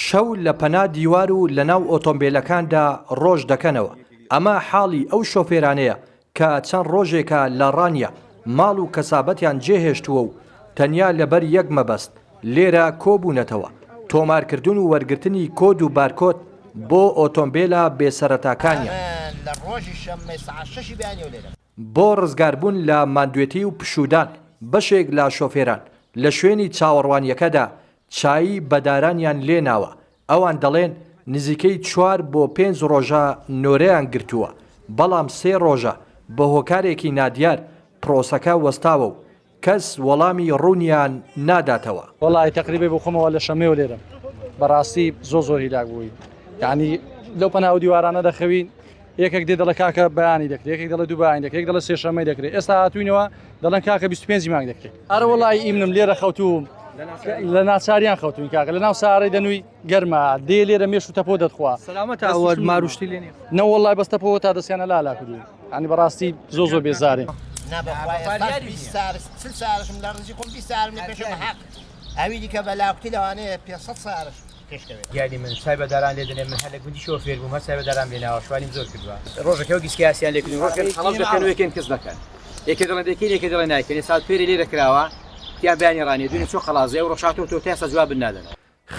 شەو لە پەنا دیوار و لەناو ئۆتۆمبیلەکاندا ڕۆژ دەکەنەوە. ئەمە حاڵی ئەو شۆفێرانەیە کە چەند ڕۆژێکە لە ڕانیە ماڵ و کەسابەتیان جێهێشتووە و تەنیا لەبەر یەک مەبەست لێرە کۆبوونەتەوە تۆمارکردن و وەرگرتنی کۆد و بارکۆد بۆ ئۆتۆمبیلە بێسەرەتاکانیان بۆ ڕزگاربوون لە ماندوێتی و پشودان. بەشێک لە شۆفێران لە شوێنی چاوەڕوانیەکەدا چایی بەدارانیان لێناوە. ئەوان دەڵێن نزیکەی 4 بۆ 5 ڕۆژە نۆرەیان گرتووە، بەڵام 3 ڕۆژە بە هۆکارێکی نادیار پرۆسەکە وەستاوە و کەس وەڵامی ڕوونیان ناداتەوە. وەڵی تقریبا بۆ خۆمەوە لە شەمێ لێرە بەڕاستی زۆر هیلاک بووی، یعنی لەو پەناو دیوارانە دەخەوین، یەکێک دێ دەڵە کاکە بەیانی دەکرێت، یەکێک دەڵە دووبایان دەکرێت، دەڵە سێ شەمەی دەکرێت. ئێستا هاتوینەوە دەڵێن کاکە 25 مانگ دەکرێت. ئەرە وەڵی ئیمنم لێرە خەوتوم لە ناچاریان خەوتوین کاکە لە ناو سارەی دەنووی گەرمە دێ لێرە مێش و تەپۆ دەتخوا سەلامەتە ئەوە ماروشتی لێنێ نەوەڵی بەستەپەوە تا دەستیانە لالا کردوین، ینی بەڕاستی زۆر بێزارین. ئەوی دیکە بەلاوتی لەوانەیە 500 سارش یادی من سایبەداران لێ دەنێ من هەر لە گوندی شۆفێر بووم، هەر سایبەداران بێناوە شوانیم زۆر کردووە. ڕۆژێکەوە گیسکیاسیان لێکردین، ڕۆژێک هەڵەش دەکەن و یەکێن کەس دەکەن، یەکێ دەڵێن دەکەین یەکێ دەڵێن نایکەن. ساڵ پێری لێ دەکراوە تیان بەیانی ڕانیە دوێنێ چۆ خەڵازێ و ڕۆژهاتەوە تۆ تا ئێستا جواب نادەن.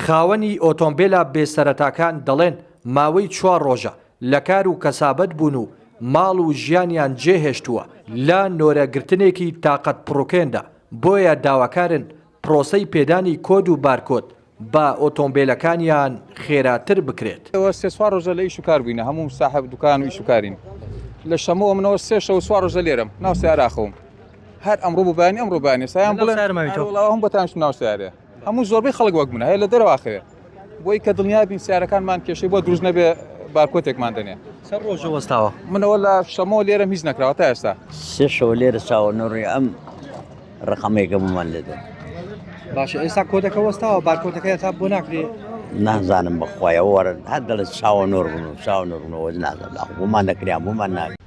خاوەنی ئۆتۆمبیلە بێسەرەتاکان دەڵێن ماوەی 4 ڕۆژە لە کار و کەسابەت بوون و ماڵ و ژیانیان جێهێشتووە لە نۆرەگرتنێکی تااقەت پڕوکێندا. بۆیە داواکارن پرۆسەی پێدانی کۆد و بارکۆد بە ئۆتۆمبیلەکانیان خێراتر بکرێت. ئەوە سێ سوار ڕۆژە لە ئیش و کار بووینە، هەموو ساحب دوکان و ئیش و کارین. لە شەمەوە منەوە سێ شەو سوار ڕۆژە لێرم ناو سیاراخەوم، هەر ئەمڕۆ بوو بەیانی ئەمڕۆ بەیانی سایان بڵێن هەم بەتانش ناو سیارێ. هەموو زۆربەی خەڵک وەک منە هەیە لە دەرەوە ئاخرێ بۆی کە دڵنیا بین سیارەکانمان کێشەی بۆ دروست نەبێ بارکۆتێکمان دەنێ. چەند ڕۆژە وەستاوە؟ منەوە لە شەمەوە لێرەم هیچ نەکراوە تا ئێستا. سێ شەو لێرە چاوەنۆڕی ئەم ڕقەمێکە بمان لێدەن. باشە ئێستا کۆدەکە وەستاوە بارکۆتەکەی تا بۆ ناکرێت؟ نازانم بەخوایە وەرن هەر دەڵێت چاوەنۆڕ بوون و چاوەنۆڕ بوونەوە نازانم بۆمان نەکریان بۆمان ناکرێت.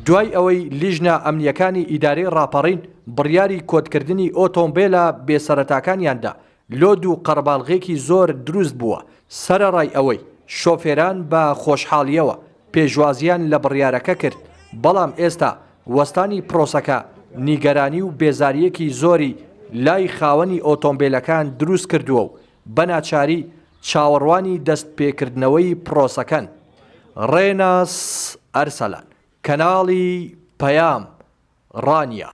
دوای ئەوەی لیژنە ئەمنیەکانی ئیدارەی ڕاپەڕین بڕیاری کۆدکردنی ئۆتۆمبیلە بێسەرەتاکانیاندا لۆد و قەرباڵغێکی زۆر دروست بووە. سەرەڕای ئەوەی شۆفێران بە خۆشحاڵیەوە پێشوازیان لە بڕیارەکە کرد، بەڵام ئێستا وەستانی پرۆسەکە نیگەرانی و بێزاریەکی زۆری لای خاوەنی ئۆتۆمبیلەکان دروست کردووە و بەناچاری چاوەڕوانی دەست پێکردنەوەی پرۆسەکەن. ڕێناس ئەرسەلان، کەناڵی پەیام ڕانیە.